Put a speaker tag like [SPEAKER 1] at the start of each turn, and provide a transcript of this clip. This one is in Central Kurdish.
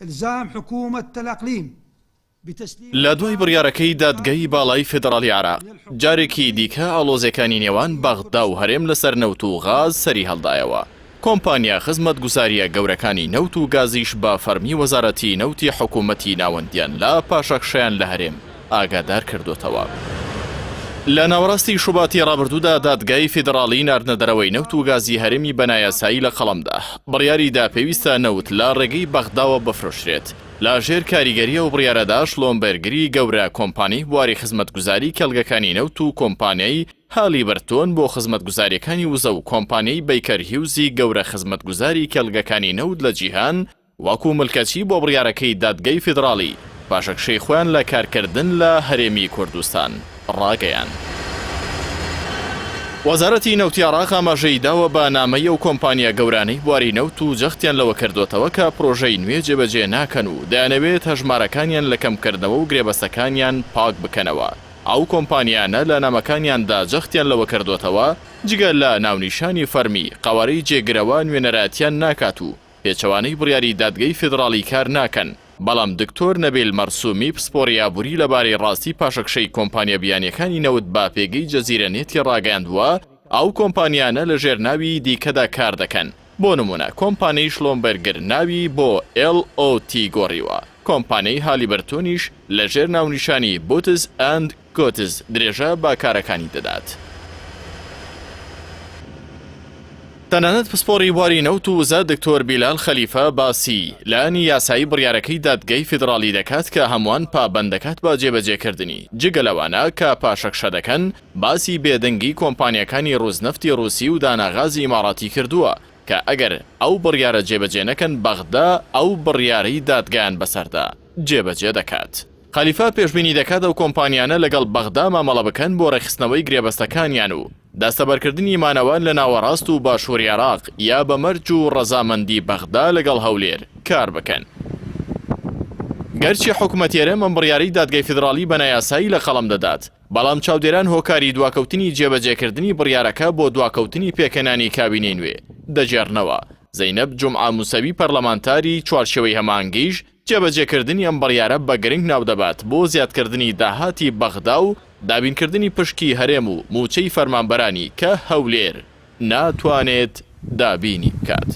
[SPEAKER 1] إلزام حكومة الإقليم
[SPEAKER 2] لە دوای بڕیارەکەی دادگای باڵای فێدراڵی عێراق جارێکی دیکە ئاڵۆزەکانی نێوان بەغدا و هەرێم لەسەر نەوت و غاز سەری هەڵدایەوە. کۆمپانیا خزمەتگوزاریە گەورەکانی نەوت و گازیش بە فەرمی وەزارەتی نەوتی حکوومەتی ناوەندیان لە پاشەخشەیان لە هەرێم ئاگادار کردوتەوە. لە ناوەڕاستی شوباتی ڕابردوودا دادگای فێدراڵی ناردنە دەرەوەی نەوت و گازی هەرێمی بەنایاسایی لە قەڵەمدا بڕیاریدا پێویستە نەوت لە ڕێگەی بەغداوە بفرۆشرێت. لە ژێر کاریگەریە و بڕیارەدا شلۆمبەرگری گەورە کۆمپانی بواری خزمەتگوزاری کەلگەکانی نەوت و کۆمپانیای هالیبەرتۆن بۆ خزمەتگوزاریەکانی وزە و کۆمپانیای بیکەر هیوزی گەورە خزمەتگوزاری کەلگەکانی نەوت لە جیهان وەکو ملکەچی بۆ بڕیارەکەی دادگای فێدراڵی پاشەکشەی خۆیان لە کارکردن لە هەرێمی کوردستان ڕاگەیان. وەزارەتی نەوتی عێراق ئاماژەی داوە بە نامەیە و کۆمپانیا گەورانەی بواری نەوت و جەختیان لەوە کردوتەوە کە پرۆژەی نوێ جێبەجێ ناکەن و دەیانەوێت هەژمارەکانیان لە کەمکردنەوە و گرێبەستەکانیان پاک بکەنەوە. ئەو کۆمپانیانە لە نامەکانیاندا جەختیان لەوە کردوتەوە جگە لە ناونیشانی فەرمی قەوارەی جێگرەوە نوێنەرایەتیان ناکات و پێچەوانەی بڕیاری دادگای فێدراڵی کار ناکەن. بەڵام دکتۆر نەبیل مەرسومی پسپۆڕیابووری لەبارەی ڕاستی پاشەکشەی کۆمپانیا بیانیەکانی نەوت با پێگەی جەزیرەنێتی ڕاگەیاندووە ئەو کۆمپانیانە لە ژێر ناوی دیکەدا کار دەکەن. بۆ نمونە کۆمپانیای شلۆمبەرگر ناوی بۆ LOT گۆڕیوە. کۆمپانیای هالیبەرتۆنیش لە ژێر ناونیشانی بوتز ئەند کۆتز درێژە با کارەکانی دەدات. تەنانەت پسپۆڕی بواری نەوت و وزە دکتۆر بیلال خەلیفە باسی لایەنی یاسایی بڕیارەکەی دادگای فێدراڵی دەکات کە هەمووان پابەندەکات بە جێبەجێکردنی جگە لەوانە کە پاشەکشە دەکەن باسی بێدەنگی کۆمپانیەکانی ڕووزنەفتی ڕووسی و داناغازی ئیماڕاتی کردووە کە ئەگەر ئەو بڕیارە جێبەجێ نەکەن بەغدا ئەو بڕیارەی دادگایان بەسەردا جێبەجێ دەکات. خەلیفە پێشبینی دەکات ئەو کۆمپانیانە لەگەڵ بەغدا مامەڵە بکەن بۆ ڕێخستنەوەی گرێبەستەکانیان و داستەبەرکردنی مانەوان لە ناوەڕاست و باشووری عێراق یا بە مەرج و ڕەزامەندی بەغدا لەگەڵ هەولێر کار بکەن. گەرچی حکوومەتێرە ئەم بڕیارەی دادگای فێدراڵی بەنایاسایی لە قەڵەم دەدات، بەڵام چاودێران هۆکاری دواکەوتنی جێبەجێکردنی بڕیارەکە بۆ دواکەوتنی پێکەنانی کابینەی نوێ دەجێڕنەوە. زەینەب جومعە موسەوی پەرلەمانتاری چوارچێوەی هەمانگەیش جێبەجێکردنی ئەم بڕیارە بە گرنگ ناودەبات بۆ زیادکردنی داهاتی بەغدا و دابینکردنی پشکی هەرێم و موچەی فەرمانبەرانی کە هەولێر ناتوانێت دابینی بکات.